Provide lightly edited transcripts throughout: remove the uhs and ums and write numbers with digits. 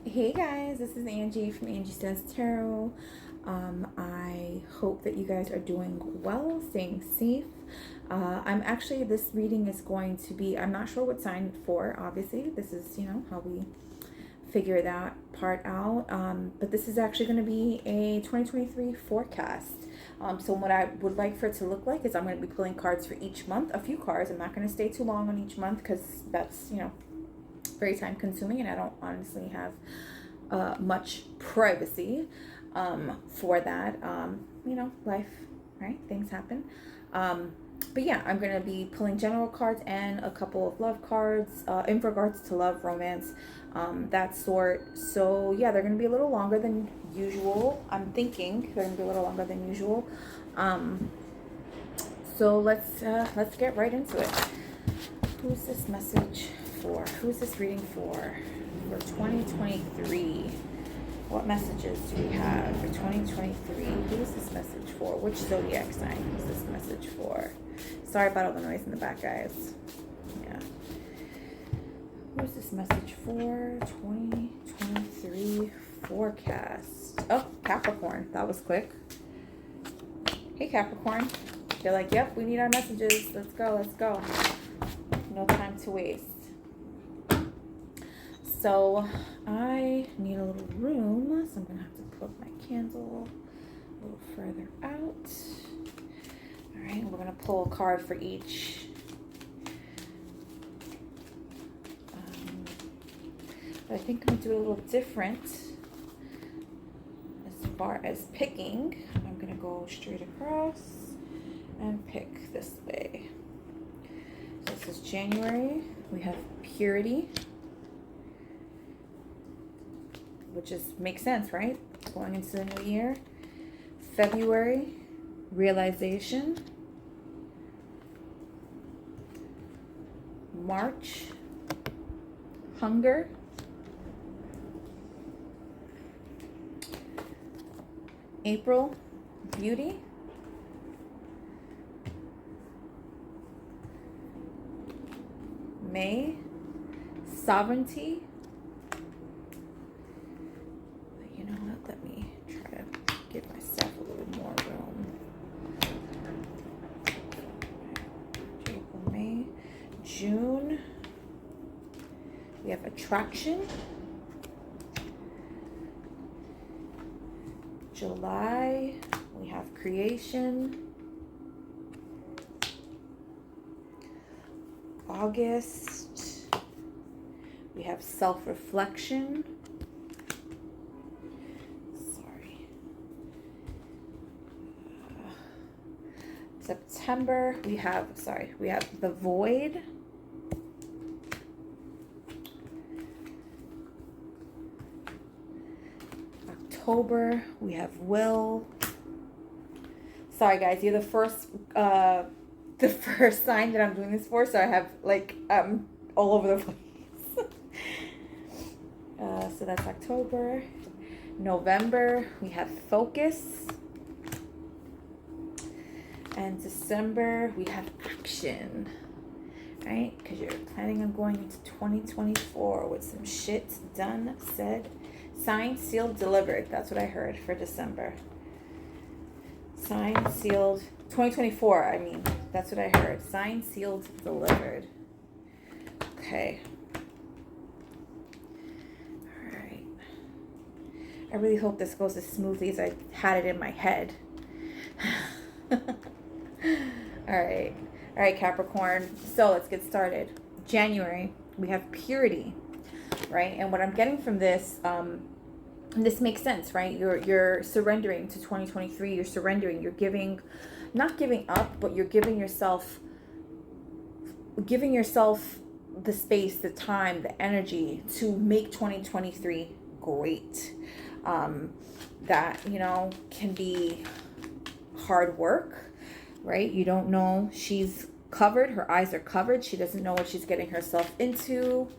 Hey guys, this is Angie from Angie Says Tarot. I hope that you guys are doing well, staying safe. This reading is going to be, I'm not sure what sign for, obviously. This is, how we figure that part out. But this is actually going to be a 2023 forecast. So what I would like for it to look like is I'm going to be pulling cards for each month, a few cards. I'm not going to stay too long on each month because that's, very time consuming and I don't honestly have much privacy for that. Life, right? Things happen. But yeah, I'm going to be pulling general cards and a couple of love cards in regards to love, romance, that sort. So yeah, they're going to be a little longer than usual. I'm thinking they're going to be a little longer than usual. So let's get right into it. Who's this message for? Who's this reading for 2023? What messages do we have for 2023? Who is this message for? Which zodiac sign is this message for? Sorry about all the noise in the back, guys. Yeah. Who's this message for 2023 forecast? Oh, Capricorn. That was quick. Hey, Capricorn. They're like, yep, we need our messages. Let's go, let's go. No time to waste. So I need a little room, so I'm gonna have to put my candle a little further out. All right, we're gonna pull a card for each. But I think I'm gonna do it a little different as far as picking. I'm gonna go straight across and pick this way. So this is January. We have purity, which makes sense, right? Going into the new year. February, realization. March, hunger. April, beauty. May, sovereignty. You know what? Let me try to give myself a little more room. April, May, June. We have attraction. July, we have creation. August, we have self-reflection. September, we have the void. October, we have will. Sorry guys, you're the first sign that I'm doing this for, so I have all over the place. So that's October. November, we have focus. And December, we have action, right? Because you're planning on going into 2024 with some shit done, said, signed, sealed, delivered. That's what I heard for December. Signed, sealed, 2024, I mean. That's what I heard. Signed, sealed, delivered. Okay. All right. I really hope this goes as smoothly as I had it in my head. All right, Capricorn. So let's get started. January, we have purity, right? And what I'm getting from this, this makes sense, right? You're surrendering to 2023. You're surrendering. You're giving, not giving up, but you're giving yourself the space, the time, the energy to make 2023 great. That can be hard work. Right? You don't know. She's covered. Her eyes are covered. She doesn't know what she's getting herself into.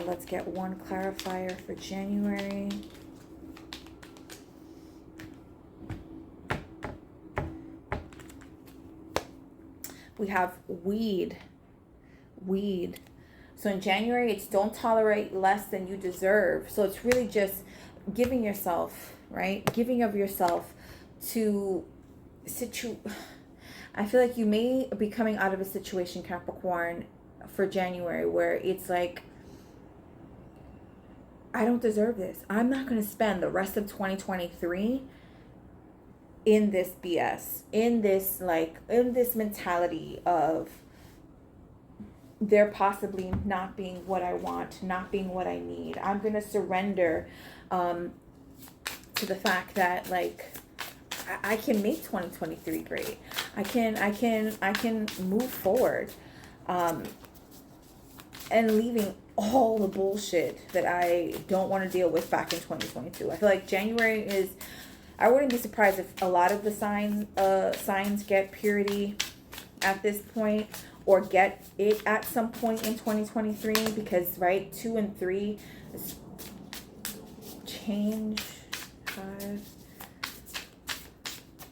Let's get one clarifier for January. We have weed. So in January, it's don't tolerate less than you deserve. So it's really just giving yourself, right? Giving of yourself to I feel like you may be coming out of a situation, Capricorn, for January where it's like, I don't deserve this. I'm not going to spend the rest of 2023 in this BS, in this mentality of there possibly not being what I want, not being what I need. I'm going to surrender to the fact that like I can make 2023 great. I can move forward, and leaving all the bullshit that I don't want to deal with back in 2022. I feel like January is, I wouldn't be surprised if a lot of the signs get purity at this point, or get it at some point in 2023, because right, 2 and 3 is change. 5.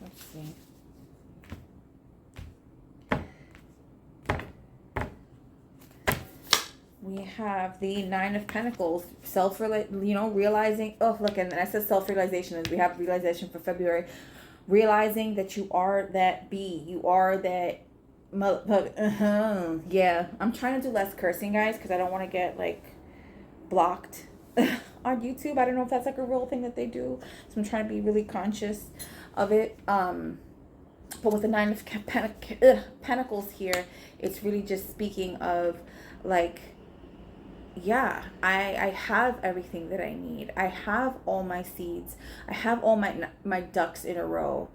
Let's see. We have the 9 of Pentacles, realizing, oh, look, and I said self-realization, as we have realization for February, realizing that you are that bee, you are that, yeah, I'm trying to do less cursing, guys, because I don't want to get, like, blocked on YouTube. I don't know if that's, like, a real thing that they do, so I'm trying to be really conscious of it. But with the 9 of Pentacles here, it's really just speaking of, like, yeah, I have everything that I need. I have all my seeds. I have all my ducks in a row.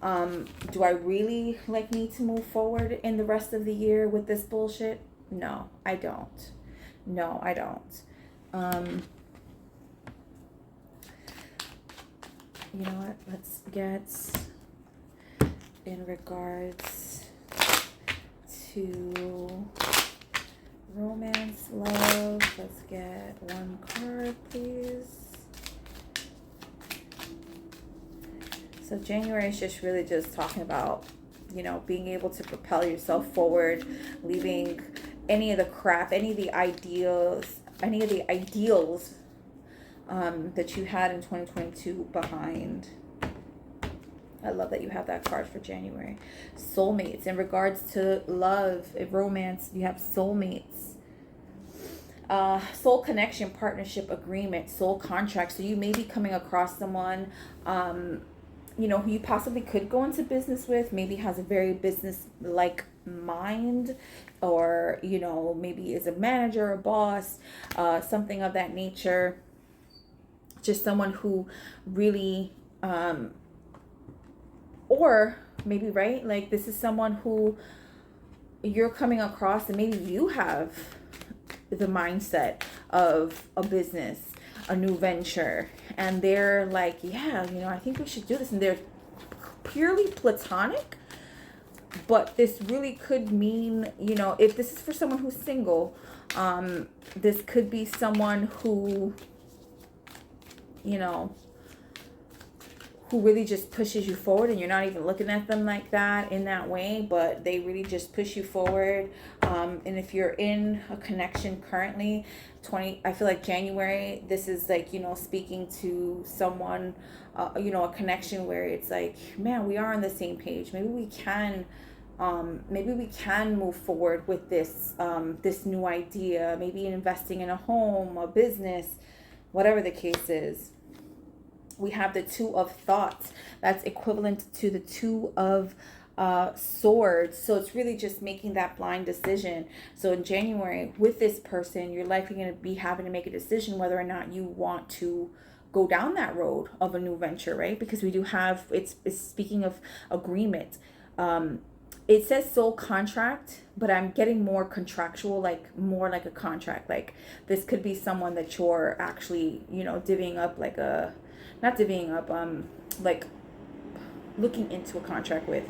Do I really need to move forward in the rest of the year with this bullshit? No, I don't. No, I don't. You know what? Let's get in regards to romance, love. Let's get one card, please. So January is just really just talking about, being able to propel yourself forward, leaving any of the crap, any of the ideals that you had in 2022 behind. I love that you have that card for January. Soulmates. In regards to love, romance, you have soulmates. Soul connection, partnership, agreement, soul contract. So you may be coming across someone, who you possibly could go into business with, maybe has a very business-like mind, or, maybe is a manager, a boss, something of that nature. Just someone who really, or maybe, right, like this is someone who you're coming across, and maybe you have the mindset of a business, a new venture, and they're like, yeah, I think we should do this, and they're purely platonic. But this really could mean, if this is for someone who's single, this could be someone who, who really just pushes you forward, and you're not even looking at them like that in that way, but they really just push you forward. And if you're in a connection currently, I feel like January, this is like, speaking to someone, a connection where it's like, man, we are on the same page. Maybe we can move forward with this, this new idea, maybe investing in a home, a business, whatever the case is. We have the 2 of thoughts. That's equivalent to the 2 of swords. So it's really just making that blind decision. So in January, with this person, you're likely going to be having to make a decision whether or not you want to go down that road of a new venture, right? Because we do have, it's speaking of agreement. It says soul contract, but I'm getting more contractual, like more like a contract. Like this could be someone that you're actually, divvying up, like not divvying up, like looking into a contract with.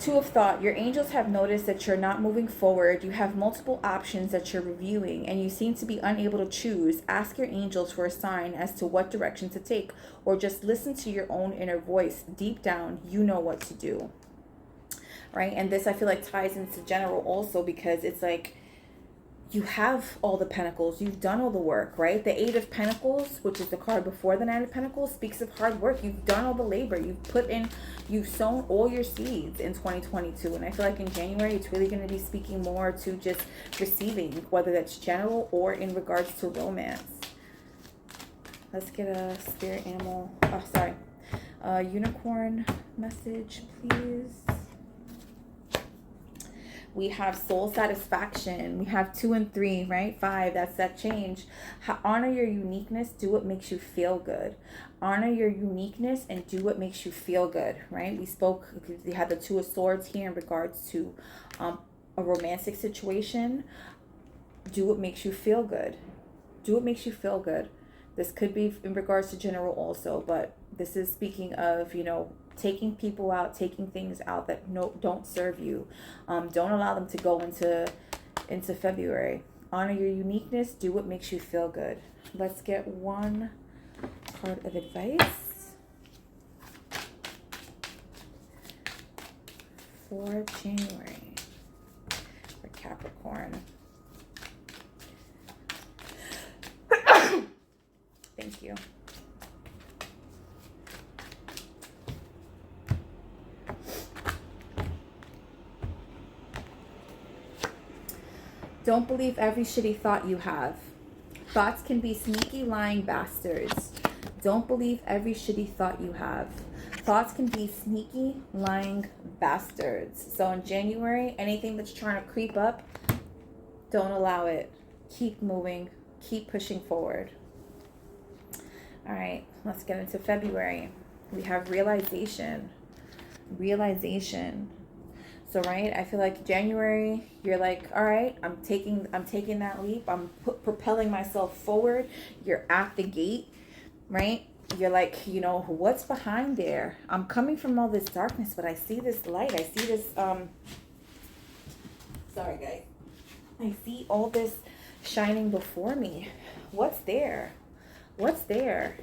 2 of thought. Your angels have noticed that you're not moving forward. You have multiple options that you're reviewing, and you seem to be unable to choose. Ask your angels for a sign as to what direction to take, or just listen to your own inner voice. Deep down, you know what to do. Right? And this, I feel like, ties into general also, because it's like, you have all the pentacles. You've done all the work, right? The Eight of Pentacles, which is the card before the Nine of Pentacles, speaks of hard work. You've done all the labor. You've sown all your seeds in 2022. And I feel like in January, it's really going to be speaking more to just receiving, whether that's general or in regards to romance. Let's get a spirit animal. Oh, sorry. Unicorn message, please. We have soul satisfaction. We have 2 and 3, right? 5, that's that change. Honor your uniqueness. Do what makes you feel good. Honor your uniqueness and do what makes you feel good, right? We had the 2 of Swords here in regards to a romantic situation. Do what makes you feel good. Do what makes you feel good. This could be in regards to general also, but this is speaking of, taking people out, taking things out that don't serve you. Don't allow them to go into February. Honor your uniqueness. Do what makes you feel good. Let's get one card of advice for January for Capricorn. Thank you. Don't believe every shitty thought you have. Thoughts can be sneaky, lying bastards. Don't believe every shitty thought you have. Thoughts can be sneaky, lying bastards. So in January, anything that's trying to creep up, don't allow it. Keep moving. Keep pushing forward. All right, let's get into February. We have realization. Realization. So, right, I feel like January, you're like, all right, I'm taking that leap. I'm propelling myself forward. You're at the gate, right? You're like, what's behind there? I'm coming from all this darkness, but I see this light. I see this, sorry, guys. I see all this shining before me. What's there? What's there?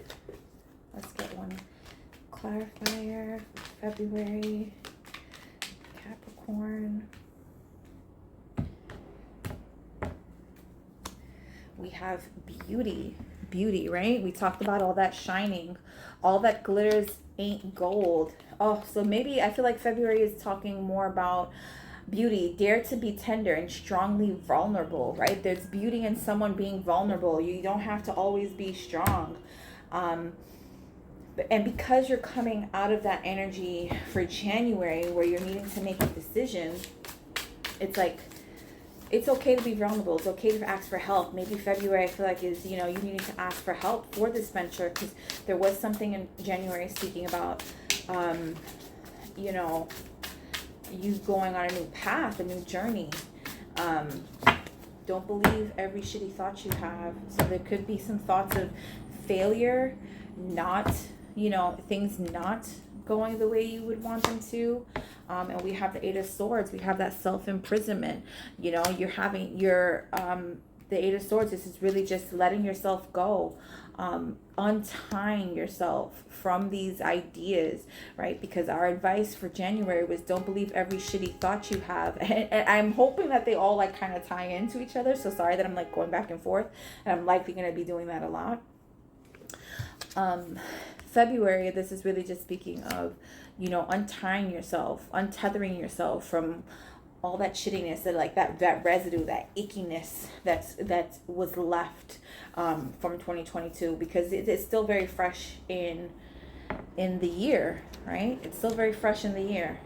Let's get one clarifier for February. Capricorn. We have beauty. Beauty, right? We talked about all that shining. All that glitters ain't gold. Oh, so maybe I feel like February is talking more about beauty. Dare to be tender and strongly vulnerable, right? There's beauty in someone being vulnerable. You don't have to always be strong. And because you're coming out of that energy for January where you're needing to make a decision, it's like, it's okay to be vulnerable. It's okay to ask for help. Maybe February, I feel like is, you need to ask for help for this venture, because there was something in January speaking about, you going on a new path, a new journey. Don't believe every shitty thought you have. So there could be some thoughts of failure, not, things not going the way you would want them to. And we have the Eight of Swords. We have that self-imprisonment. You're having the Eight of Swords. This is really just letting yourself go, untying yourself from these ideas, right? Because our advice for January was don't believe every shitty thought you have. And I'm hoping that they all kind of tie into each other. So sorry that I'm going back and forth. And I'm likely going to be doing that a lot. February, this is really just speaking of, untying yourself, untethering yourself from all that shittiness, that residue, that ickiness that was left from 2022, because it's still very fresh in the year, right? It's still very fresh in the year.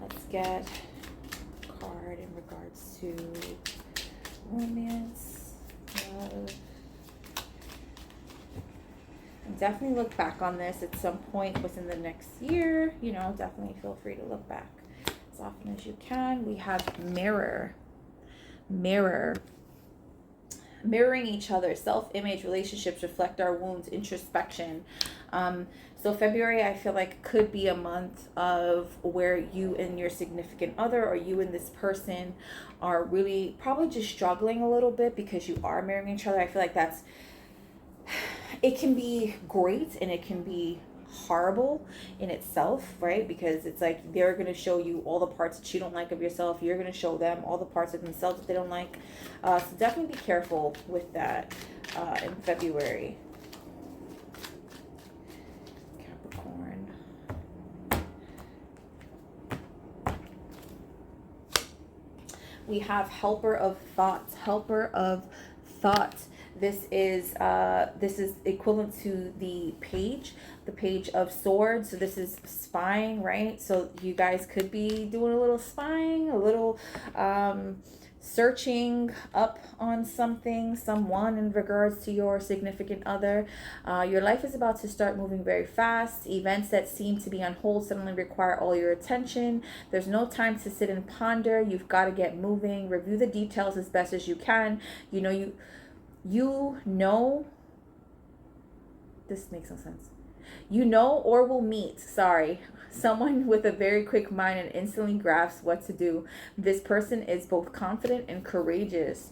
Let's get a card in regards to romance, love. Definitely look back on this at some point within the next year. Definitely feel free to look back as often as you can. We have mirroring each other. Self-image, relationships reflect our wounds, introspection. So February, I feel like could be a month of where you and your significant other, or you and this person, are really probably just struggling a little bit because you are mirroring each other. I feel like it can be great and it can be horrible in itself, right? Because it's like they're going to show you all the parts that you don't like of yourself. You're going to show them all the parts of themselves that they don't like. So definitely be careful with that in February. Capricorn. We have helper of thoughts. Helper of thoughts. This is equivalent to the page of swords. So this is spying, right? So you guys could be doing a little spying, a little searching up on someone in regards to your significant other. Your life is about to start moving very fast. Events that seem to be on hold suddenly require all your attention. There's no time to sit and ponder. You've got to get moving. Review the details as best as you can. You know, this makes no sense. You know or will meet, someone with a very quick mind and instantly grasps what to do. This person is both confident and courageous.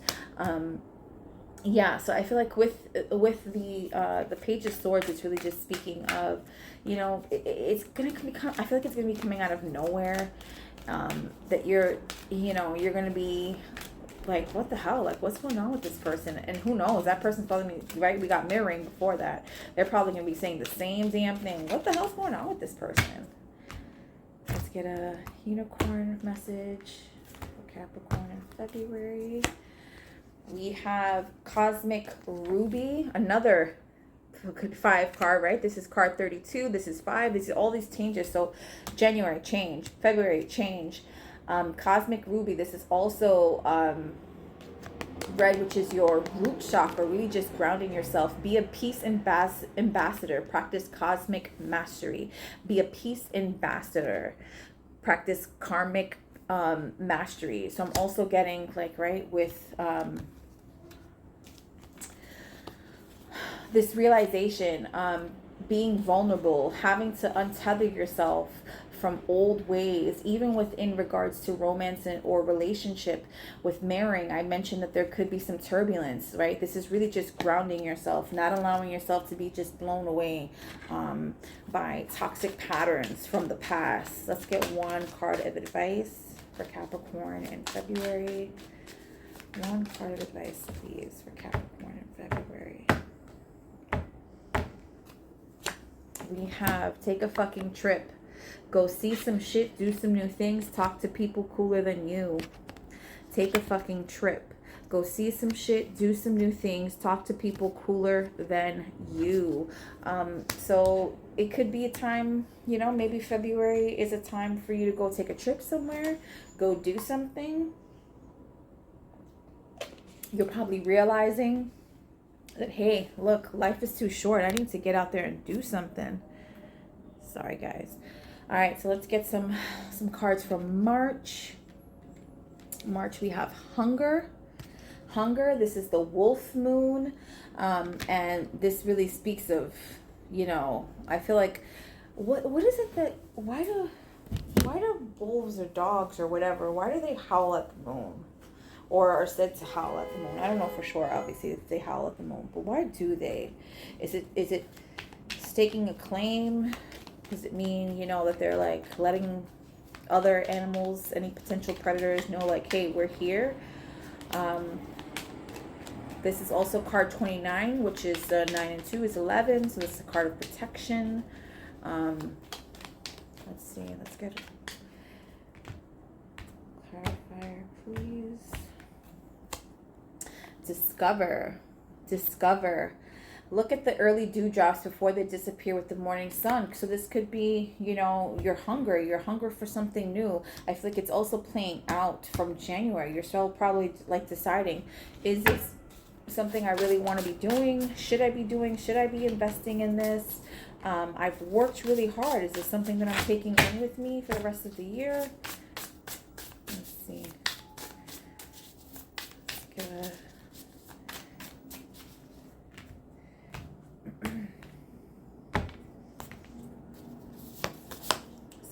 Yeah, so I feel like with the Page of Swords, it's really just speaking of, it's gonna become. I feel like it's gonna be coming out of nowhere. That you're gonna be like, what the hell? Like, what's going on with this person? And who knows? That person's probably, right? We got mirroring before that. They're probably going to be saying the same damn thing. What the hell's going on with this person? Let's get a unicorn message for Capricorn in February. We have Cosmic Ruby, another 5 card, right? This is card 32. This is 5. This is all these changes. So January, change. February, change. Cosmic Ruby, this is also red, which is your root chakra, really just grounding yourself. Be a peace ambassador. Practice cosmic mastery. Be a peace ambassador. Practice karmic mastery. So I'm also getting like, right, with this realization, being vulnerable, having to untether yourself from old ways, even within regards to romance or relationship. With marrying, I mentioned that there could be some turbulence, right? This is really just grounding yourself, not allowing yourself to be just blown away by toxic patterns from the past. Let's get one card of advice for Capricorn in February. One card of advice, please, for Capricorn in February. We have take a fucking trip. Go see some shit, do some new things, talk to people cooler than you. Take a fucking trip. Go see some shit, do some new things, talk to people cooler than you. So it could be a time, maybe February is a time for you to go take a trip somewhere, go do something. You're probably realizing that, hey, look, life is too short. I need to get out there and do something. Sorry, guys. All right, so let's get some cards from March. March, we have Hunger. This is the wolf moon. And this really speaks of, I feel like, what is it that, why do wolves or dogs or whatever, why do they howl at the moon? Or are said to howl at the moon? I don't know for sure, obviously, if they howl at the moon. But why do they? Is it staking a claim? Does it mean, that they're like letting other animals, any potential predators know like, hey, we're here? This is also card 29, which is 9 and 2 is 11. So this is a card of protection. Let's see. Let's get a clarifier, please. Discover. Look at the early dewdrops before they disappear with the morning sun. So this could be, your hunger for something new. I feel like it's also playing out from January. You're still probably like deciding, is this something I really want to be doing? Should I be investing in this? I've worked really hard. Is this something that I'm taking in with me for the rest of the year? Let's see. Let's get a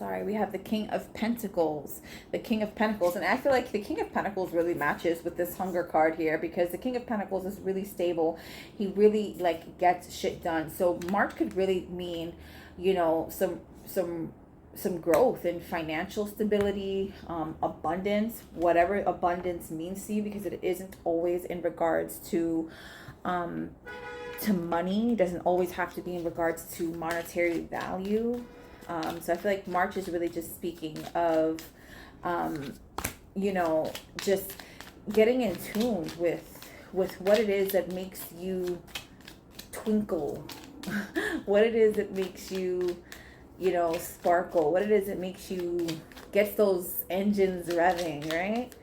sorry, we have the King of Pentacles. The King of Pentacles. And I feel like the King of Pentacles really matches with this Hunger card here, because the King of Pentacles is really stable. He really like gets shit done. So March could really mean, you know, some growth and financial stability, abundance, whatever abundance means to you, because it isn't always in regards to money. It doesn't always have to be in regards to monetary value. So I feel like March is really just speaking of, you know, just getting in tune with what it is that makes you twinkle, what it is that makes you, you know, sparkle, what it is that makes you, gets those engines revving, right?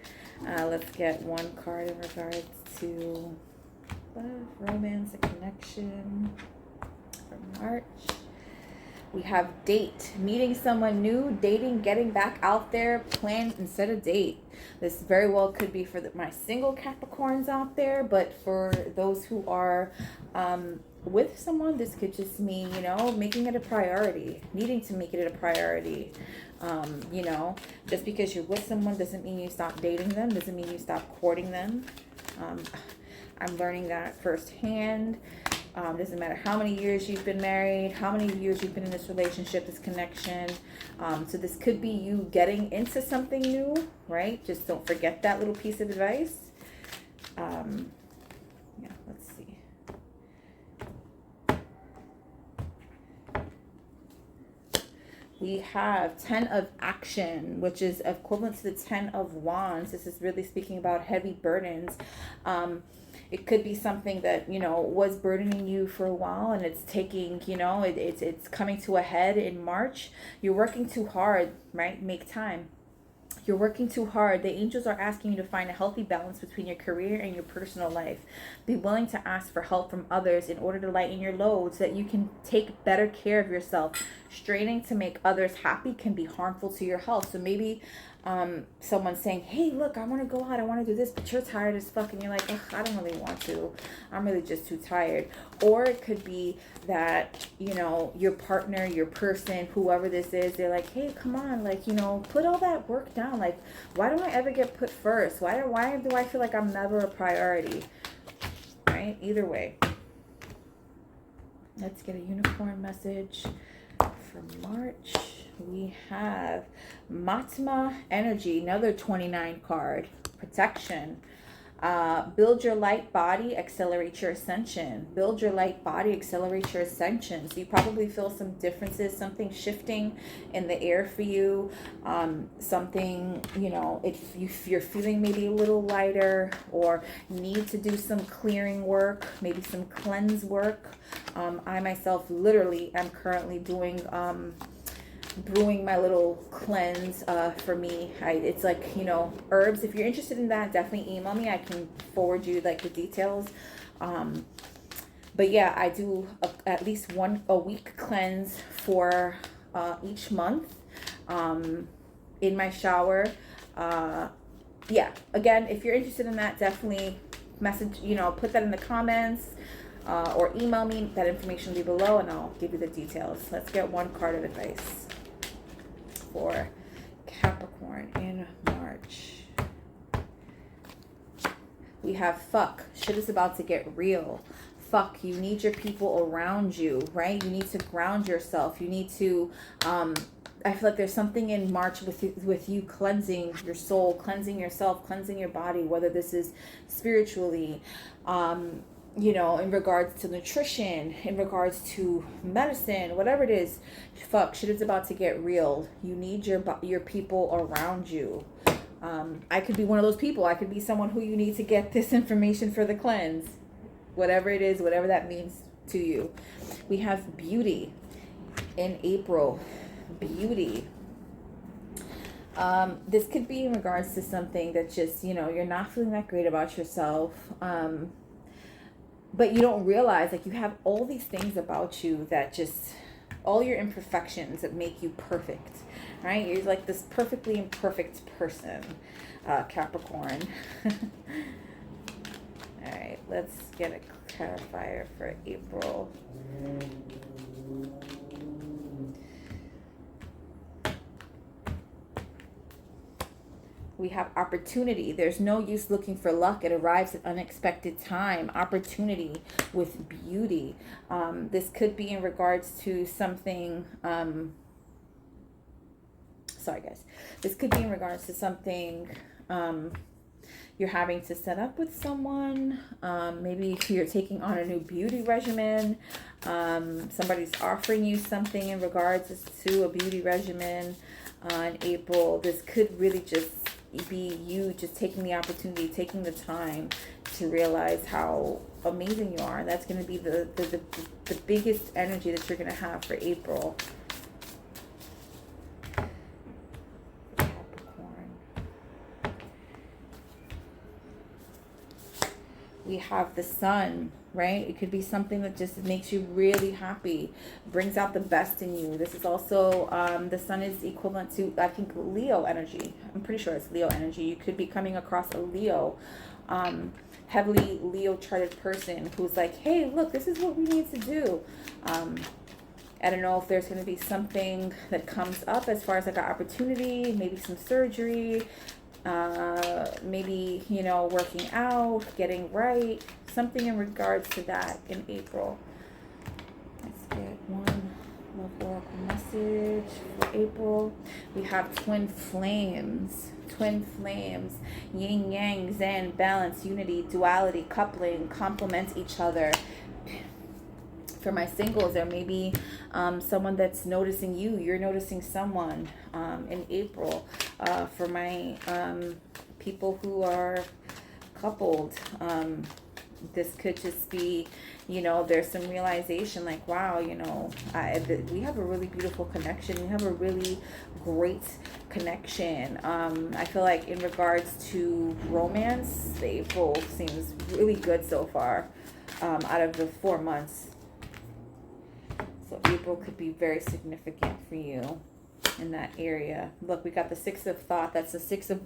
Let's get one card in regards to love, romance, and connection for March. We have date, meeting someone new, dating, getting back out there, plan instead of date. This very well could be for my single Capricorns out there, but for those who are with someone, this could just mean, you know, making it a priority, needing to make it a priority. You know, just because you're with someone doesn't mean you stop dating them, doesn't mean you stop courting them. I'm learning that firsthand. Doesn't matter how many years you've been married, how many years you've been in this relationship, this connection. So this could be you getting into something new, right? Just don't forget that little piece of advice. Yeah, let's see. We have 10 of Action, which is equivalent to the 10 of Wands. This is really speaking about heavy burdens. It could be something that, you know, was burdening you for a while, and it's taking, you know, it's coming to a head in March. You're working too hard, right? Make time. You're working too hard. The angels are asking you to find a healthy balance between your career and your personal life. Be willing to ask for help from others in order to lighten your load so that you can take better care of yourself. Straining to make others happy can be harmful to your health. So maybe someone's saying, hey, look, I want to go out, I want to do this, but you're tired as fuck, and you're like, ugh, I don't really want to, I'm really just too tired. Or it could be that, you know, your partner, your person, whoever this is, they're like, hey, come on, like, you know, put all that work down. Like, why don't I ever get put first? Why do I feel like I'm never a priority? Right? Either way. Let's get a unicorn message for March. We have Matma Energy, another 29 card. Protection. Build your light body, accelerate your ascension. Build your light body, accelerate your ascension. So you probably feel some differences, something shifting in the air for you. Something, you know, if you're feeling maybe a little lighter or need to do some clearing work, maybe some cleanse work. I myself literally am currently doing brewing my little cleanse for me. It's like, you know, herbs. If you're interested in that, definitely email me. I can forward you like the details. But yeah, I do at least a week cleanse for each month in my shower. Yeah, again, if you're interested in that, definitely message, you know, put that in the comments or email me. That information will be below and I'll give you the details. Let's get one card of advice for Capricorn in March. We have fuck. Shit is about to get real. Fuck, you need your people around you, right? You need to ground yourself. You need to, I feel like there's something in March with you cleansing your soul, cleansing yourself, cleansing your body, whether this is spiritually, you know, in regards to nutrition, in regards to medicine, whatever it is. Fuck, shit is about to get real. You need your people around you. I could be one of those people. I could be someone who you need to get this information for the cleanse. Whatever it is, whatever that means to you. We have beauty in April. Beauty. This could be in regards to something that just, you know, you're not feeling that great about yourself. But you don't realize, like, you have all these things about you that just, all your imperfections that make you perfect, right? You're like this perfectly imperfect person, Capricorn. All right, let's get a clarifier for April. We have opportunity. There's no use looking for luck. It arrives at unexpected time. Opportunity with beauty. This could be in regards to something. Sorry, guys. This could be in regards to something. You're having to set up with someone. Maybe you're taking on a new beauty regimen. Somebody's offering you something in regards to a beauty regimen in April. This could really just be you just taking the opportunity, taking the time to realize how amazing you are. That's going to be the biggest energy that you're going to have for April. We have the sun, right? It could be something that just makes you really happy, brings out the best in you. This is also, the sun is equivalent to, I think, Leo energy. I'm pretty sure it's Leo energy. You could be coming across a Leo, heavily Leo charted person who's like, hey, look, this is what we need to do. I don't know if there's going to be something that comes up as far as like an opportunity, maybe some surgery, maybe, you know, working out, getting right, something in regards to that in April. Let's get one love oracle message for April. We have twin flames, yin yang, zen, balance, unity, duality, coupling, complement each other. For my singles, there may be someone that's noticing you. You're noticing someone in April. For my people who are coupled, this could just be, you know, there's some realization like, wow, you know, we have a really beautiful connection. We have a really great connection. I feel like in regards to romance, April seems really good so far out of the 4 months. So April could be very significant for you in that area. Look, we got the Six of Thought. That's the Six of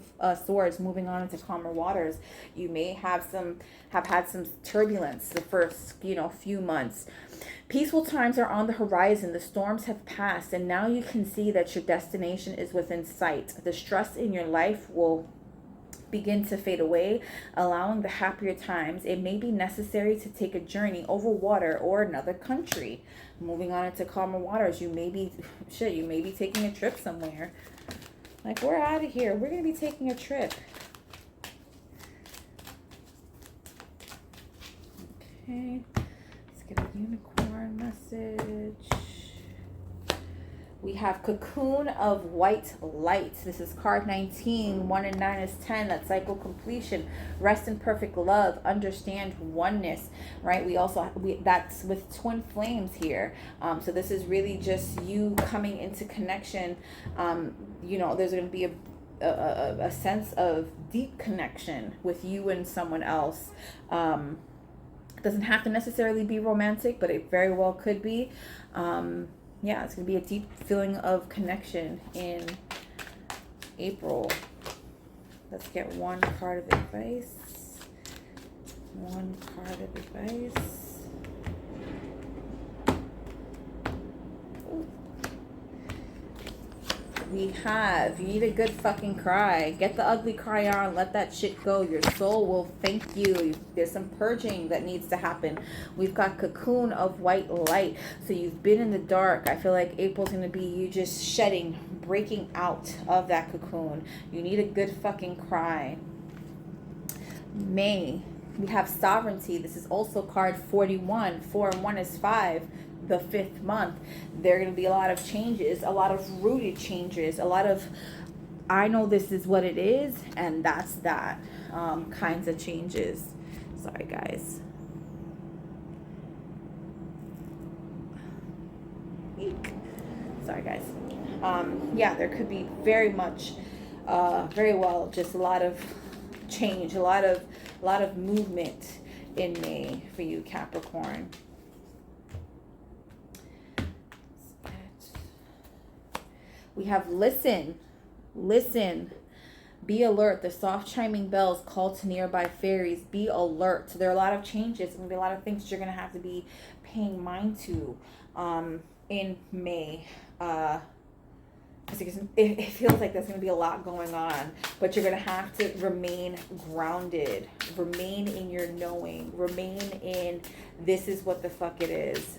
Swords moving on into calmer waters. You may have had some turbulence the first, you know, few months. Peaceful times are on the horizon. The storms have passed, and now you can see that your destination is within sight. The stress in your life will begin to fade away, allowing the happier times. It may be necessary to take a journey over water or another country. Moving on into calmer waters, you may be taking a trip somewhere. Like, we're out of here. We're going to be taking a trip. Okay. Let's get a unicorn message. We have Cocoon of White Light. This is card 19. 1 and 9 is 10. That's cycle completion. Rest in perfect love. Understand oneness. Right? That's with twin flames here. So this is really just you coming into connection. You know, there's going to be a sense of deep connection with you and someone else. It doesn't have to necessarily be romantic, but it very well could be. Yeah, it's going to be a deep feeling of connection in April. Let's get one card of advice. One card of advice. Ooh. You need a good fucking cry. Get the ugly cry on. Let that shit go. Your soul will thank you. There's some purging that needs to happen. We've got Cocoon of White Light. So you've been in the dark. I feel like April's going to be you just shedding, breaking out of that cocoon. You need a good fucking cry. May. We have Sovereignty. This is also card 41. 4 and 1 is 5. The 5th month. There are going to be a lot of changes, a lot of rooted changes, a lot of I know this is what it is and that's that kinds of changes. Sorry guys. Eek. Sorry guys. Yeah, there could be very much very well just a lot of change, a lot of movement in May for you, Capricorn. We have listen, be alert. The soft chiming bells call to nearby fairies. Be alert. So there are a lot of changes. There's going to be a lot of things that you're going to have to be paying mind to in May. it feels like there's going to be a lot going on, but you're going to have to remain grounded, remain in your knowing, remain in this is what the fuck it is.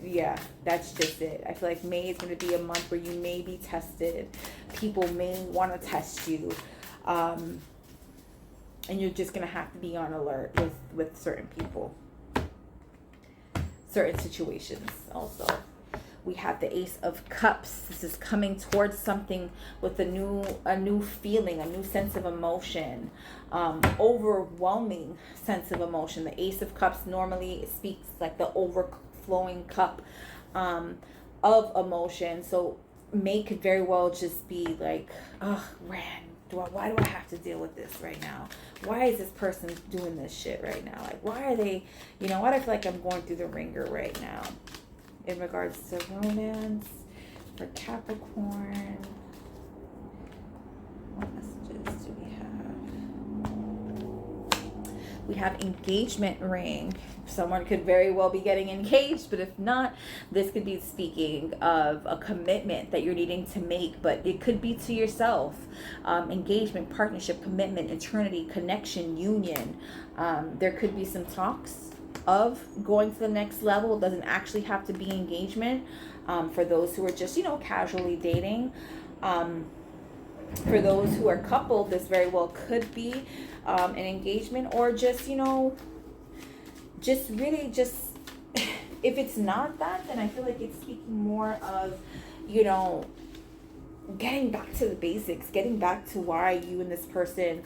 Yeah, that's just it. I feel like May is going to be a month where you may be tested. People may want to test you. And you're just going to have to be on alert with certain people, certain situations also. We have the Ace of Cups. This is coming towards something with a new feeling, a new sense of emotion, overwhelming sense of emotion. The Ace of Cups normally speaks like the overflowing cup of emotion. So May could very well just be like, oh, Rand, why do I have to deal with this right now? Why is this person doing this shit right now? Like, why are they, why do I feel like I'm going through the ringer right now? In regards to romance for Capricorn, what messages do we have? We have engagement ring. Someone could very well be getting engaged, but if not, this could be speaking of a commitment that you're needing to make, but it could be to yourself. Engagement, partnership, commitment, eternity, connection, union. There could be some talks of going to the next level. It doesn't actually have to be engagement. For those who are just, casually dating. For those who are coupled, this very well could be an engagement, or just, just really just, if it's not that, then I feel like it's speaking more of, getting back to the basics, getting back to why you and this person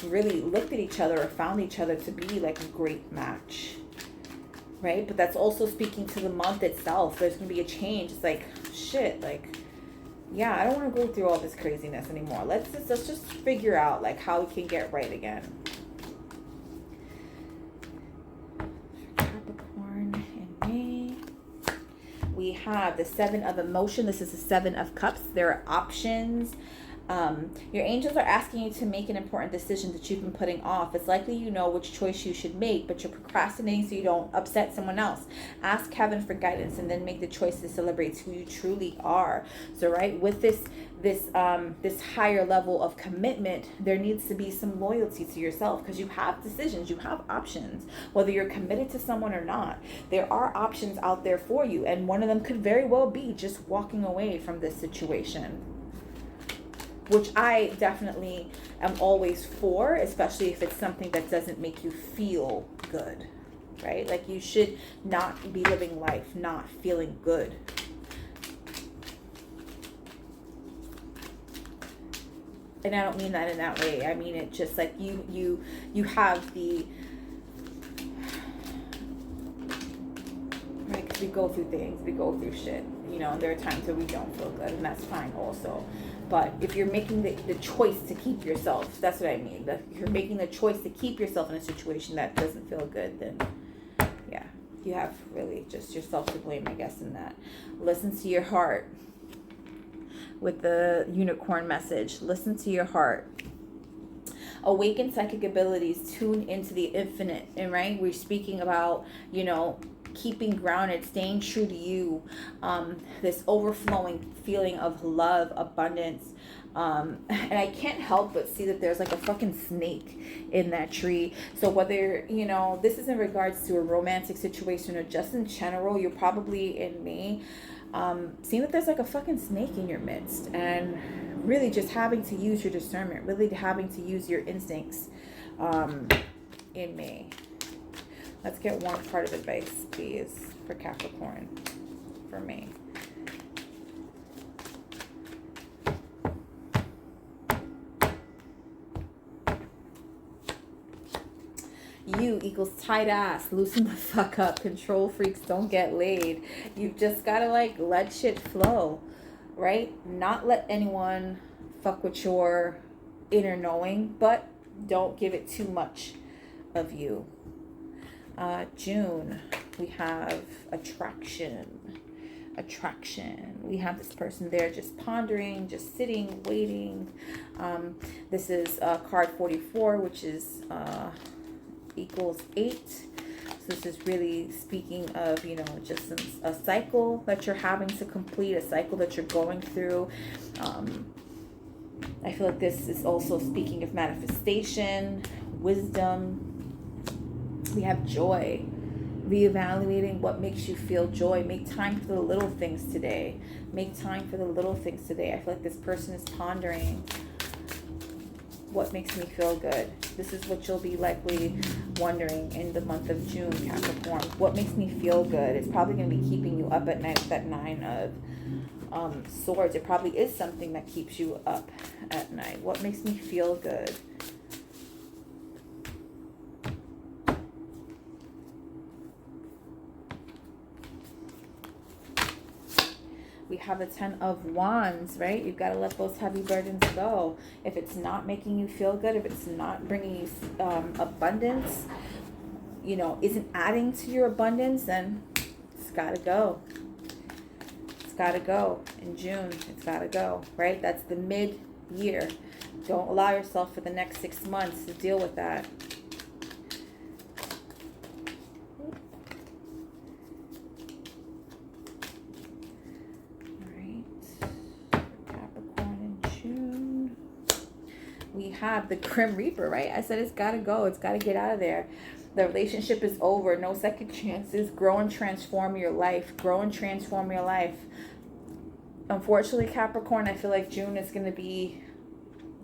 really looked at each other or found each other to be like a great match. Right? But that's also speaking to the month itself. There's going to be a change. It's like, shit, like, yeah, I don't want to go through all this craziness anymore. Let's just figure out, like, how we can get right again. Capricorn in May. We have the Seven of Emotion. This is the Seven of Cups. There are options. Your angels are asking you to make an important decision that you've been putting off. It's likely you know which choice you should make, but you're procrastinating so you don't upset someone else. Ask heaven for guidance and then make the choice that celebrates who you truly are. So, right, with this higher level of commitment, there needs to be some loyalty to yourself, because you have decisions, you have options, whether you're committed to someone or not. There are options out there for you, and one of them could very well be just walking away from this situation, which I definitely am always for, especially if it's something that doesn't make you feel good, right? Like, you should not be living life not feeling good. And I don't mean that in that way. I mean it just like you have the, right? Because we go through things, we go through shit, and there are times where we don't feel good, and that's fine also. But if you're making the choice to keep yourself, that's what I mean. If you're making the choice to keep yourself in a situation that doesn't feel good, then yeah, you have really just yourself to blame, I guess, in that. Listen to your heart with the unicorn message. Listen to your heart. Awaken psychic abilities, tune into the infinite. And right, we're speaking about, keeping grounded, staying true to you, this overflowing feeling of love, abundance, and I can't help but see that there's like a fucking snake in that tree. So whether, this is in regards to a romantic situation or just in general, you're probably in May, seeing that there's like a fucking snake in your midst, and really just having to use your discernment, really having to use your instincts in May. Let's get one part of advice, please, for Capricorn, for me. You equals tight ass, loosen the fuck up, control freaks don't get laid. You just gotta let shit flow, right? Not let anyone fuck with your inner knowing, but don't give it too much of you. June, we have attraction. We have this person there just pondering, just sitting, waiting. This is card 44, which is equals 8. So This is really speaking of, you know, just a cycle that you're having to complete, a cycle that you're going through. I feel like this is also speaking of manifestation, wisdom. We have joy. Reevaluating what makes you feel joy. Make time for the little things today. Make time for the little things today. I feel like this person is pondering what makes me feel good. This is what you'll be likely wondering in the month of June, Capricorn. What makes me feel good? It's probably going to be keeping you up at night with that 9 of Swords. It probably is something that keeps you up at night. What makes me feel good? We have the 10 of Wands, right? You've got to let those heavy burdens go. If it's not making you feel good, if it's not bringing you abundance, you know, isn't adding to your abundance, then it's got to go. It's got to go. In June, it's got to go, right? That's the mid-year. Don't allow yourself for the next 6 months to deal with that. We have the Grim Reaper, right? I said it's got to go. It's got to get out of there. The relationship is over. No second chances. Grow and transform your life. Grow and transform your life. Unfortunately, Capricorn, I feel like June is going to be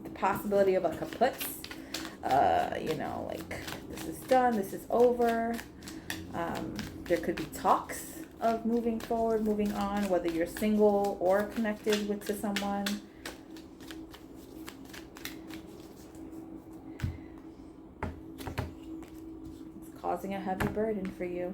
the possibility of a kaput. You know, like this is done. This is over. There could be talks of moving forward, moving on, whether you're single or connected with to someone. Causing a heavy burden for you.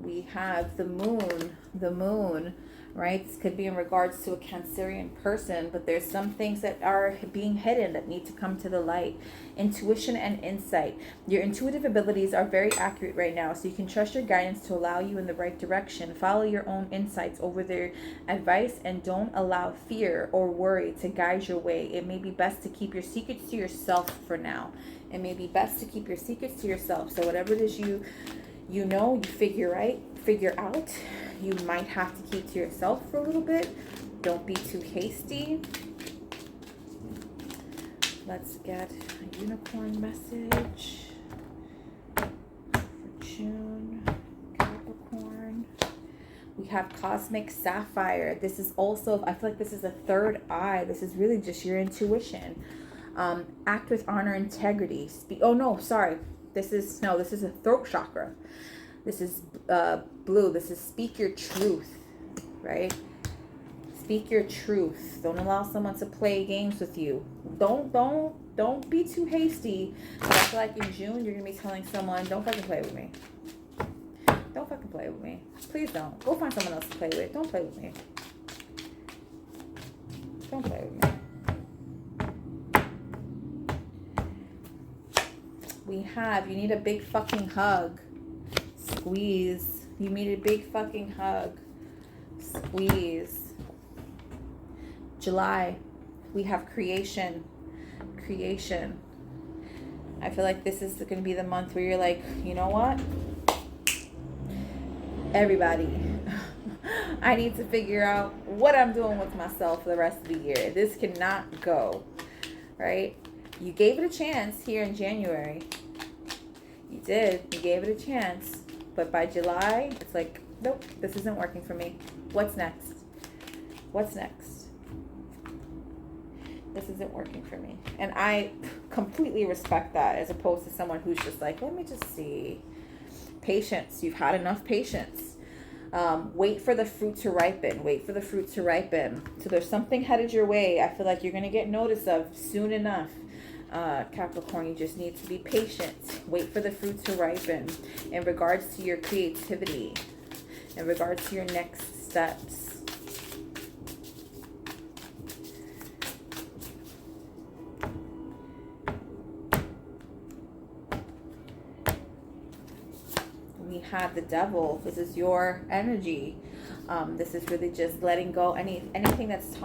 We have the moon, right? This could be in regards to a Cancerian person, but there's some things that are being hidden that need to come to the light. Intuition and insight. Your intuitive abilities are very accurate right now, so you can trust your guidance to allow you in the right direction. Follow your own insights over their advice and don't allow fear or worry to guide your way. It may be best to keep your secrets to yourself for now. It may be best to keep your secrets to yourself. So whatever it is you figure out, you might have to keep to yourself for a little bit. Don't be too hasty. Let's get a unicorn message for June, Capricorn. We have Cosmic Sapphire. This is also, I feel like this is a third eye. This is really just your intuition. Act with honor, integrity. This is a throat chakra. This is blue. This is speak your truth, right? Speak your truth. Don't allow someone to play games with you. Don't be too hasty. But I feel like in June you're gonna be telling someone, don't fucking play with me. Don't fucking play with me. Please don't. Go find someone else to play with. Don't play with me. Don't play with me. We have, you need a big fucking hug. Squeeze. You need a big fucking hug. Squeeze. July, we have creation. Creation. I feel like this is going to be the month where you're like, you know what? Everybody, I need to figure out what I'm doing with myself for the rest of the year. This cannot go, right? You gave it a chance here in January. You did. You gave it a chance. But by July, it's like, nope, this isn't working for me. What's next? What's next? This isn't working for me. And I completely respect that, as opposed to someone who's just like, let me just see. Patience. You've had enough patience. Wait for the fruit to ripen. Wait for the fruit to ripen. So there's something headed your way. I feel like you're going to get notice of soon enough. Capricorn, you just need to be patient. Wait for the fruit to ripen. In regards to your creativity. In regards to your next steps. We have the Devil. This is your energy. This is really just letting go anything that's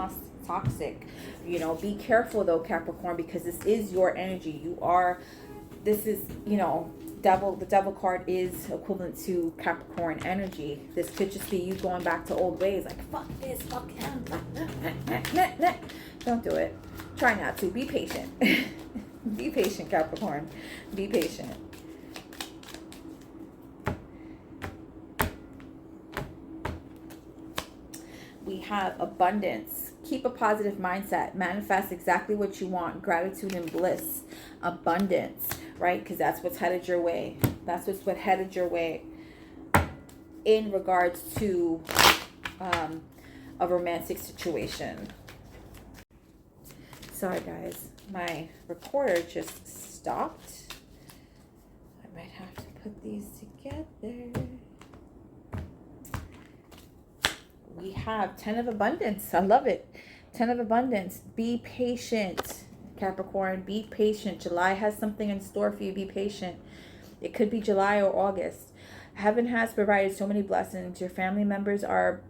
toxic. You know, be careful though, Capricorn, because this is your energy. You are this is, you know, the devil card is equivalent to Capricorn energy. This could just be you going back to old ways, like fuck this, fuck him. Don't do it. Try not to. Be patient. Be patient, Capricorn. Be patient. We have abundance. Keep a positive mindset. Manifest exactly what you want. Gratitude and bliss. Abundance, right? Because that's what's headed your way. That's what's what headed your way in regards to a romantic situation. Sorry, guys. My recorder just stopped. I might have to put these together. We have 10 of abundance. I love it. 10 of abundance. Be patient, Capricorn. Be patient. July has something in store for you. Be patient. It could be July or August. Heaven has provided so many blessings. Your family members are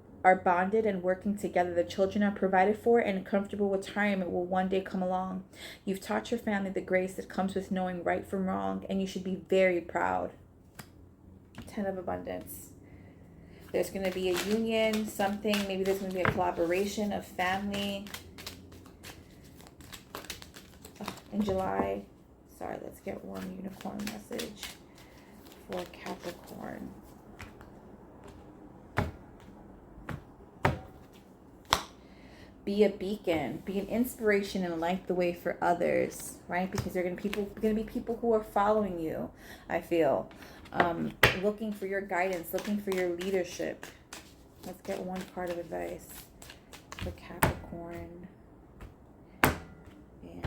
bonded and working together. The children are provided for, and comfortable retirement will one day come along. You've taught your family the grace that comes with knowing right from wrong, and you should be very proud. 10 of abundance. There's going to be a union, something. Maybe there's going to be a collaboration of family. In July. Sorry, let's get one unicorn message for Capricorn. Be a beacon, be an inspiration, and light the way for others, right? Because they're going to be people who are following you, I feel. Looking for your guidance, looking for your leadership. Let's get one card of advice for Capricorn in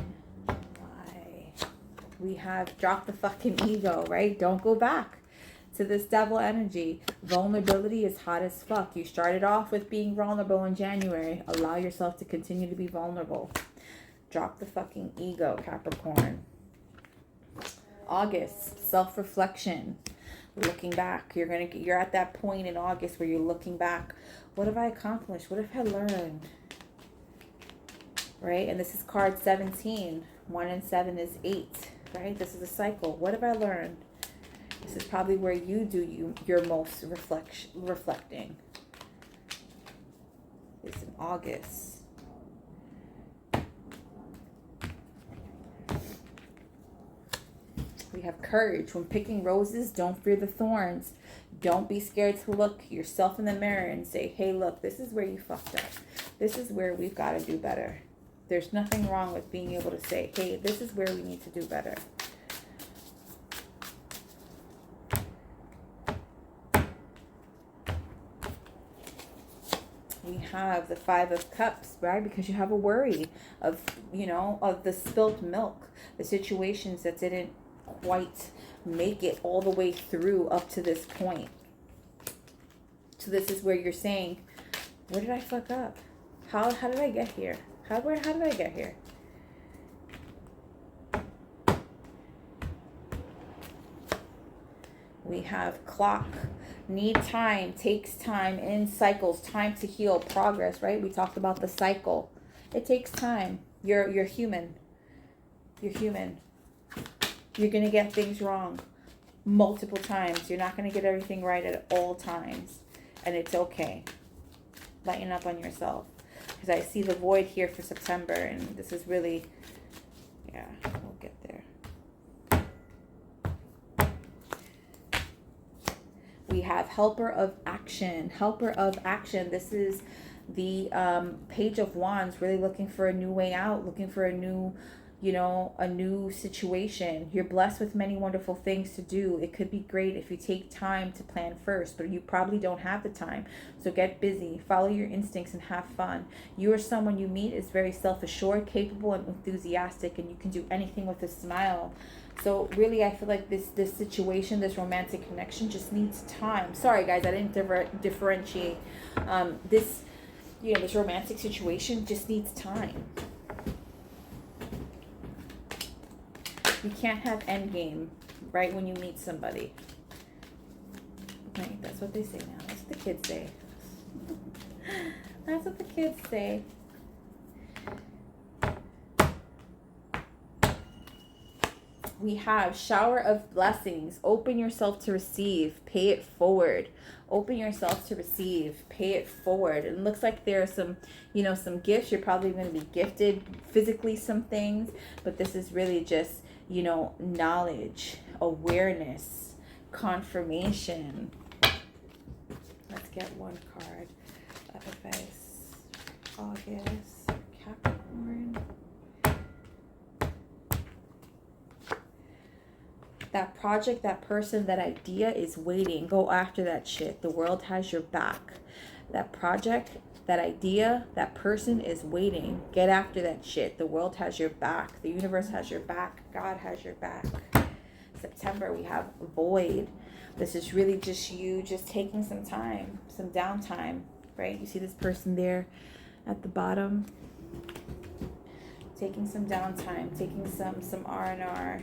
July. We have drop the fucking ego, right? Don't go back to this devil energy. Vulnerability is hot as fuck. You started off with being vulnerable in January. Allow yourself to continue to be vulnerable. Drop the fucking ego, Capricorn. August, self-reflection. Looking back. You're at that point in August where you're looking back. What have I accomplished? What have I learned? Right? And this is card 17. 1 and 7 is 8. Right? This is a cycle. What have I learned? This is probably where you do your most reflecting. It's in August. We have courage. When picking roses, don't fear the thorns. Don't be scared to look yourself in the mirror and say, hey, look, this is where you fucked up. This is where we've got to do better. There's nothing wrong with being able to say, hey, this is where we need to do better. We have the 5 of Cups, right? Because you have a worry of, of the spilt milk, the situations that didn't quite make it all the way through up to this point. So this is where you're saying, where did I fuck up? How did I get here? How did I get here? We have clock. Need time, takes time, in cycles, time to heal, progress, right? We talked about the cycle. It takes time. You're human. You're human. You're going to get things wrong multiple times. You're not going to get everything right at all times. And it's okay. Lighten up on yourself. Because I see the void here for September. And this is really, yeah, we'll get there. We have Helper of Action. Helper of Action. This is the Page of Wands. Really looking for a new way out. Looking for a new situation. You're blessed with many wonderful things to do. It could be great if you take time to plan first, but you probably don't have the time. So get busy, follow your instincts, and have fun. You or someone you meet is very self-assured, capable, and enthusiastic, and you can do anything with a smile. So really, I feel like this situation, this romantic connection just needs time. Sorry, guys, I didn't differentiate. This romantic situation just needs time. You can't have endgame right when you meet somebody. Right, that's what they say now. That's what the kids say. That's what the kids say. We have shower of blessings. Open yourself to receive. Pay it forward. Open yourself to receive. Pay it forward. It looks like there are some, you know, some gifts. You're probably going to be gifted physically some things. But this is really just, you know, knowledge, awareness, confirmation. Let's get one card of advice. August, Capricorn. That project, that person, that idea is waiting. Go after that shit. The world has your back. That project, that idea, that person is waiting. Get after that shit. The world has your back. The universe has your back. God has your back. September, we have void. This is really just you just taking some time, some downtime, right? You see this person there at the bottom? Taking some downtime, taking some R&R.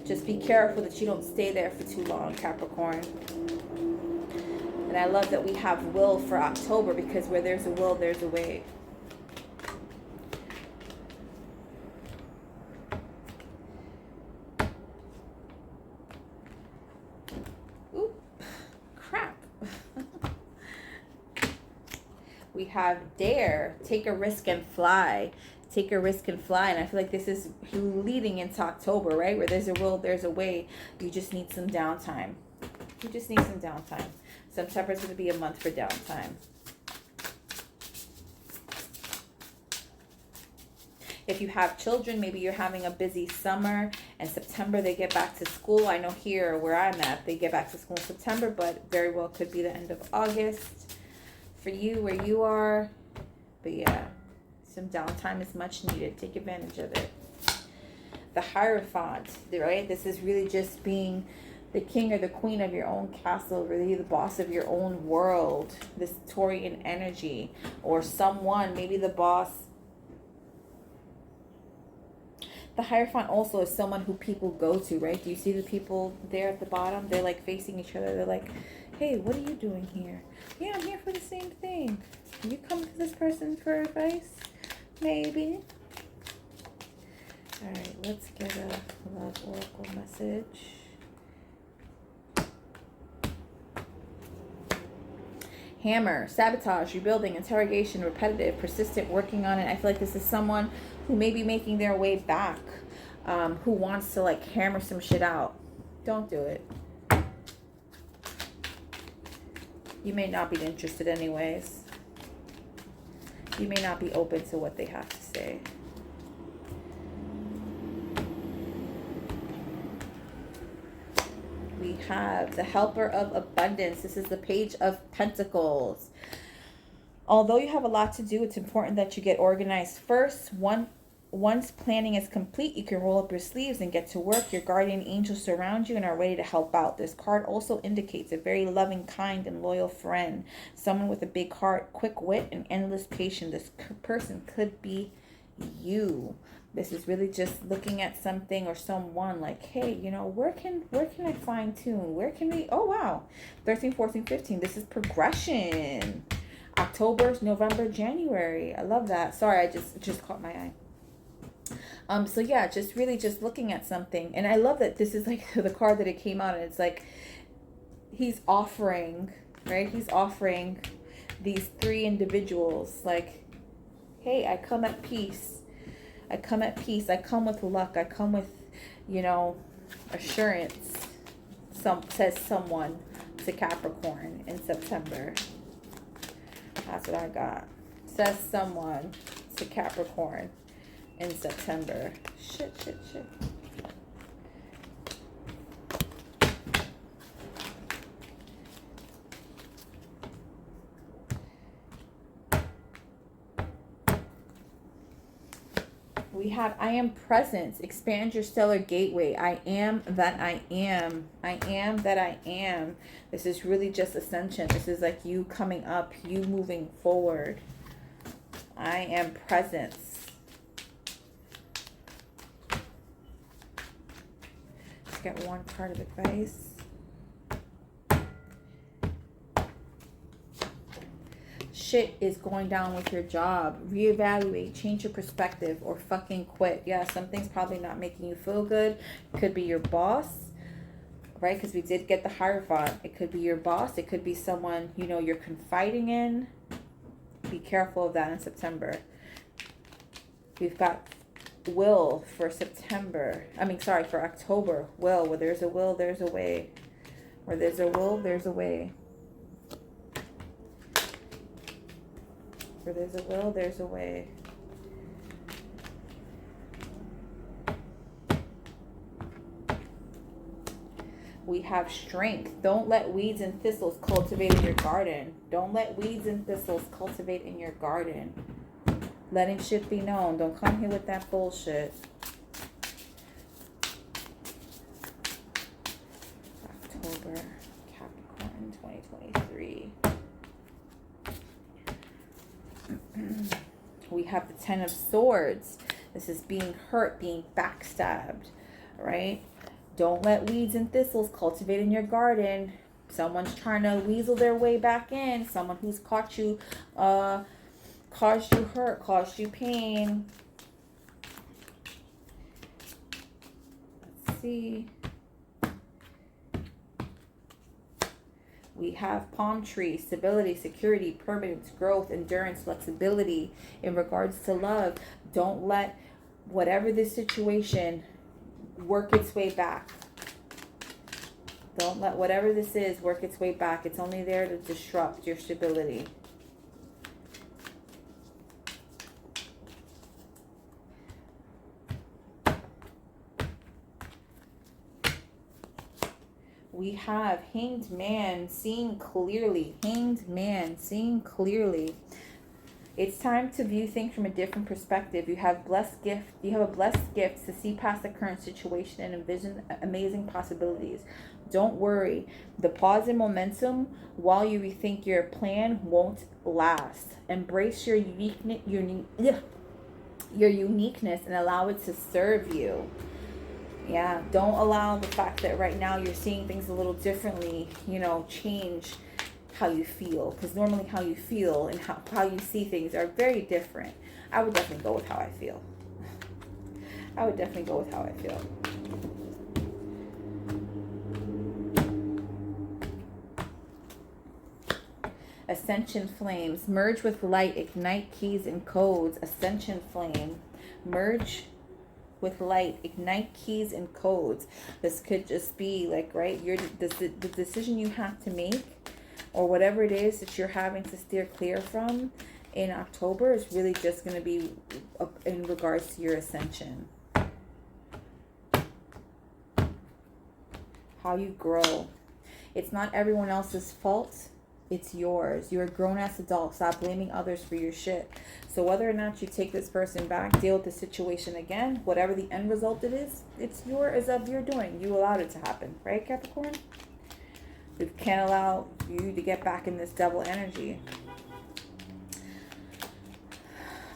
Just be careful that you don't stay there for too long, Capricorn. And I love that we have will for October, because where there's a will, there's a way. Oop, crap. We have dare, take a risk and fly. Take a risk and fly. And I feel like this is leading into October, right? Where there's a will, there's a way. You just need some downtime. You just need some downtime. September is going to be a month for downtime. If you have children, maybe you're having a busy summer, and September they get back to school. I know here where I'm at, they get back to school in September, but very well could be the end of August for you where you are. But yeah, some downtime is much needed. Take advantage of it. The Hierophant, right? This is really just being the king or the queen of your own castle, really the boss of your own world. This Taurian energy, or someone, maybe the boss. The Hierophant also is someone who people go to, right? Do you see the people there at the bottom? They're like facing each other. They're like, hey, what are you doing here? Yeah, I'm here for the same thing. You come to this person for advice? Maybe. All right, let's get a love oracle message. Hammer, sabotage, rebuilding, interrogation, repetitive, persistent, working on it. I feel like this is someone who may be making their way back, who wants to like hammer some shit out. Don't do it. You may not be interested anyways. You may not be open to what they have to say. We have the Helper of Abundance. This is the Page of Pentacles. Although you have a lot to do, it's important that you get organized first. Once planning is complete, you can roll up your sleeves and get to work. Your guardian angels surround you and are ready to help out. This card also indicates a very loving, kind, and loyal friend. Someone with a big heart, quick wit, and endless patience. This person could be you. This is really just looking at something or someone like, hey, you know, where can I fine tune? Where can we, oh wow, 13, 14, 15. This is progression. October, November, January. I love that. Sorry, I just caught my eye. So yeah, just really just looking at something. And I love that this is like the card that it came out, and it's like he's offering, right? He's offering these three individuals like, hey, I come at peace. I come at peace. I come with luck. I come with, you know, assurance. Says someone to Capricorn in September. That's what I got. Says someone to Capricorn in September. Shit. We have I am presence. Expand your stellar gateway. I am that I am. I am that I am. This is really just ascension. This is like you coming up, you moving forward. I am presence. Let's get one card of advice. shit is going down with your job. Reevaluate, change your perspective, or fucking quit. Yeah, something's probably not making you feel good. Could be your boss, right? Because we did get the Hierophant. It could be your boss. It could be someone, you know, you're confiding in. Be careful of that in September. We've got will for September. For October. Will. Where there's a will, there's a way. Where there's a will, there's a way. Where there's a will, there's a way. We have strength. Don't let weeds and thistles cultivate in your garden. Don't let weeds and thistles cultivate in your garden. Letting shit be known. Don't come here with that bullshit. October, Capricorn, 2023. We have the Ten of Swords. This is being hurt, being backstabbed, right? Don't let weeds and thistles cultivate in your garden. Someone's trying to weasel their way back in. Someone who's caught you, caused you hurt, caused you pain. Let's see. We have palm tree, stability, security, permanence, growth, endurance, flexibility in regards to love. Don't let whatever this situation work its way back. Don't let whatever this is work its way back. It's only there to disrupt your stability. We have Hanged Man, seeing clearly. Hanged Man, seeing clearly. It's time to view things from a different perspective. You have blessed gift. You have a blessed gift to see past the current situation and envision amazing possibilities. Don't worry. The pause in momentum while you rethink your plan won't last. Embrace your uniqueness, your uniqueness, and allow it to serve you. Yeah, don't allow the fact that right now you're seeing things a little differently, change how you feel. Because normally how you feel and how you see things are very different. I would definitely go with how I feel. I would definitely go with how I feel. Ascension flames. Merge with light. Ignite keys and codes. Ascension flame. Merge with light, ignite keys and codes. This could just be like, right, the decision you have to make, or whatever it is that you're having to steer clear from in October, is really just going to be in regards to your ascension. How you grow. It's not everyone else's fault. It's yours. You're a grown-ass adult. Stop blaming others for your shit. So whether or not you take this person back, deal with the situation again, whatever the end result it is, it's of your doing. You allowed it to happen. Right, Capricorn? We can't allow you to get back in this double energy.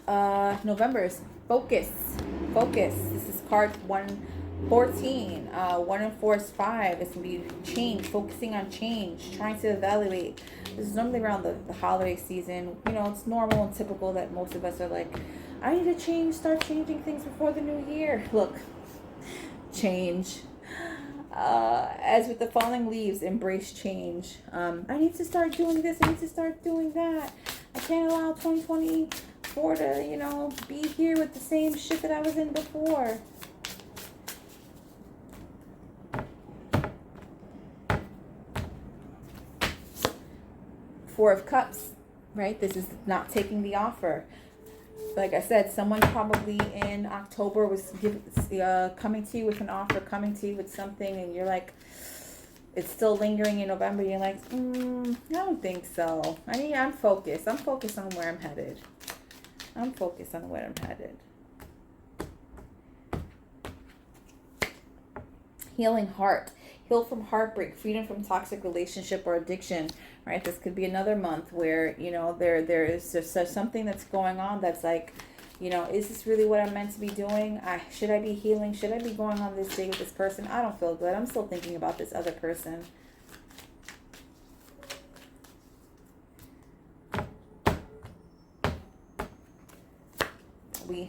November's focus. Focus. This is card 114. 1 and 4 is 5. It's going to be change. Focusing on change. Trying to evaluate. This is normally around the holiday season. It's normal and typical that most of us are like, I need to start changing things before the new year. Look, change. As with the falling leaves, embrace change. I need to start doing this. I need to start doing that. I can't allow 2024 to, be here with the same shit that I was in before. Four of Cups, right? This is not taking the offer. Like I said, someone probably in October was coming to you with an offer, coming to you with something, and you're like, it's still lingering in November. You're like, I don't think so. I'm focused. I'm focused on where I'm headed. I'm focused on where I'm headed. Healing heart. Heal from heartbreak, freedom from toxic relationship or addiction, right? This could be another month where, there is just something that's going on that's like, is this really what I'm meant to be doing? Should I be healing? Should I be going on this date with this person? I don't feel good. I'm still thinking about this other person.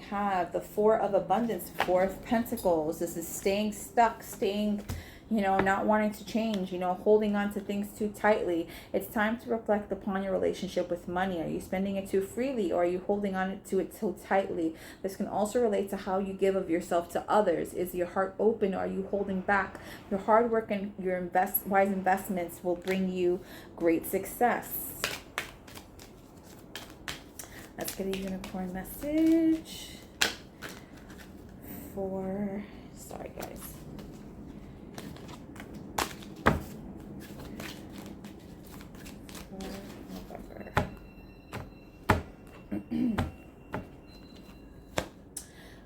have the Four of Abundance, Four of Pentacles. This is staying stuck, staying, you know, not wanting to change, you know, holding on to things too tightly. It's time to reflect upon your relationship with money. Are you spending it too freely, or are you holding on to it so tightly? This can also relate to how you give of yourself to others. Is your heart open, or are you holding back? Your hard work and your wise investments will bring you great success. Let's get a unicorn message for, sorry guys.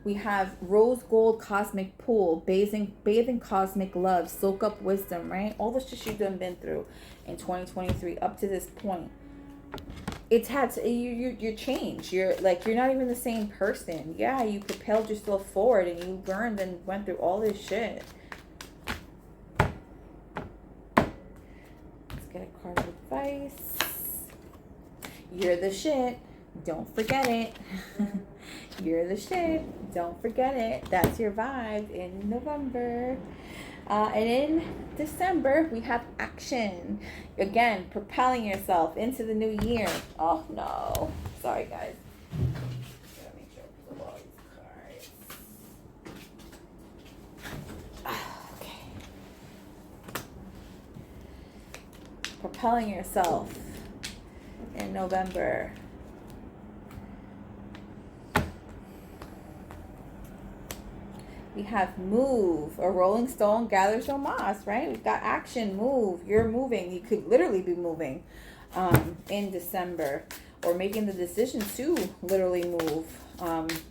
We have rose gold cosmic pool, bathing cosmic love, soak up wisdom, right? All the shit you've been through in 2023 up to this point. It's had to, you're changed. You're like, you're not even the same person. Yeah, you propelled yourself forward and you learned and went through all this shit. Let's get a card of advice. You're the shit. Don't forget it. You're the shit. Don't forget it. That's your vibe in November. And in December, we have action. Again, propelling yourself into the new year. Oh, no. Sorry, guys. Gotta make sure I pull all these cards. Okay. Propelling yourself in November. We have move. A rolling stone gathers no moss, right? We've got action, move. You're moving. You could literally be moving in December, or making the decision to literally move.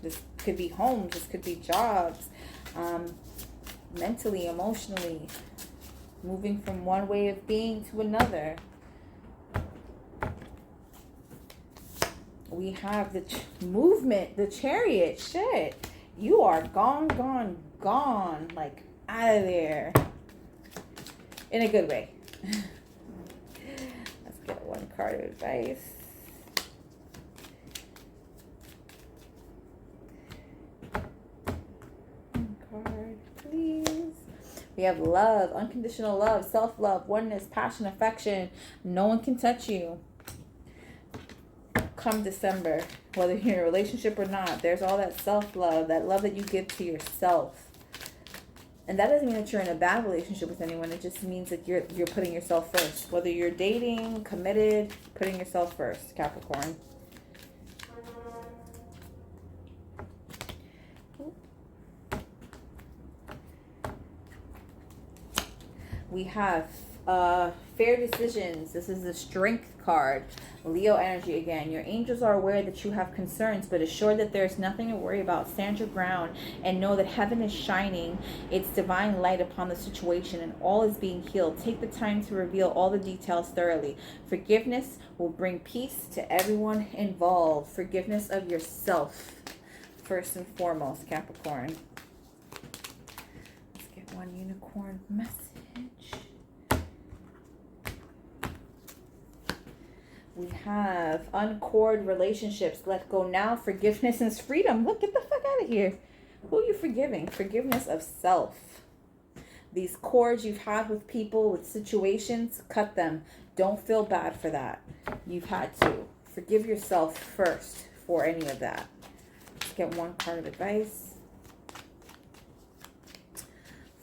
This could be homes. This could be jobs. Mentally, emotionally. Moving from one way of being to another. We have the movement, the chariot. Shit. You are gone, gone, gone. Like, out of there. In a good way. Let's get one card of advice. One card, please. We have love, unconditional love, self-love, oneness, passion, affection. No one can touch you. Come December, whether you're in a relationship or not, there's all that self-love, that love that you give to yourself. And that doesn't mean that you're in a bad relationship with anyone. It just means that you're putting yourself first. Whether you're dating, committed, putting yourself first, Capricorn. We have fair decisions. This is the strength card. Leo energy again. Your angels are aware that you have concerns, but assure that there's nothing to worry about. Stand your ground and know that heaven is shining its divine light upon the situation, and all is being healed. Take the time to reveal all the details thoroughly. Forgiveness will bring peace to everyone involved. Forgiveness of yourself first and foremost, Capricorn. Let's get one unicorn message. We have uncord relationships. Let go now. Forgiveness and freedom. Look, get the fuck out of here. Who are you forgiving? Forgiveness of self. These cords you've had with people, with situations, cut them. Don't feel bad for that. You've had to. Forgive yourself first for any of that. Let's get one card of advice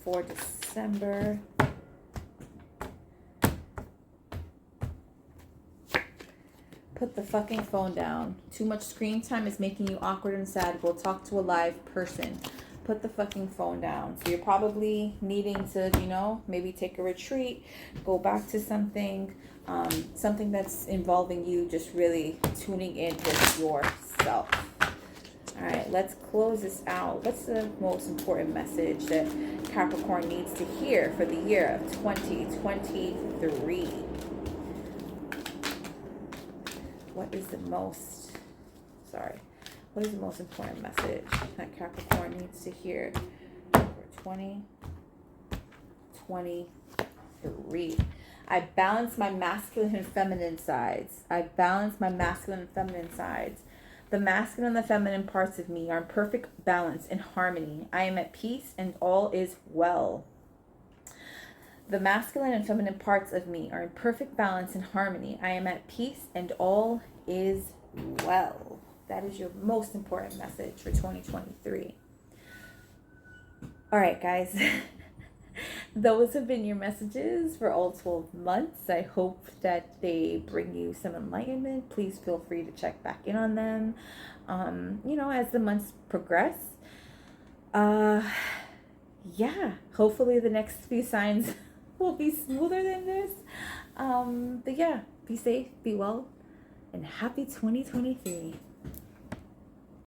for December. Put the fucking phone down. Too much screen time is making you awkward and sad. Go talk to a live person. Put the fucking phone down. So you're probably needing to, you know, maybe take a retreat, go back to something, something that's involving you just really tuning in with yourself. All right, let's close this out. What's the most important message that Capricorn needs to hear for the year of 2023? What is the most important message that Capricorn needs to hear for 2023? I balance my masculine and feminine sides. The masculine and the feminine parts of me are in perfect balance and harmony. I am at peace and all is well. The masculine and feminine parts of me are in perfect balance and harmony. I am at peace and all is well. That is your most important message for 2023. All right, guys. Those have been your messages for all 12 months. I hope that they bring you some enlightenment. Please feel free to check back in on them, as the months progress. Yeah, hopefully the next few signs will be smoother than this. But yeah, be safe, be well, and happy 2023.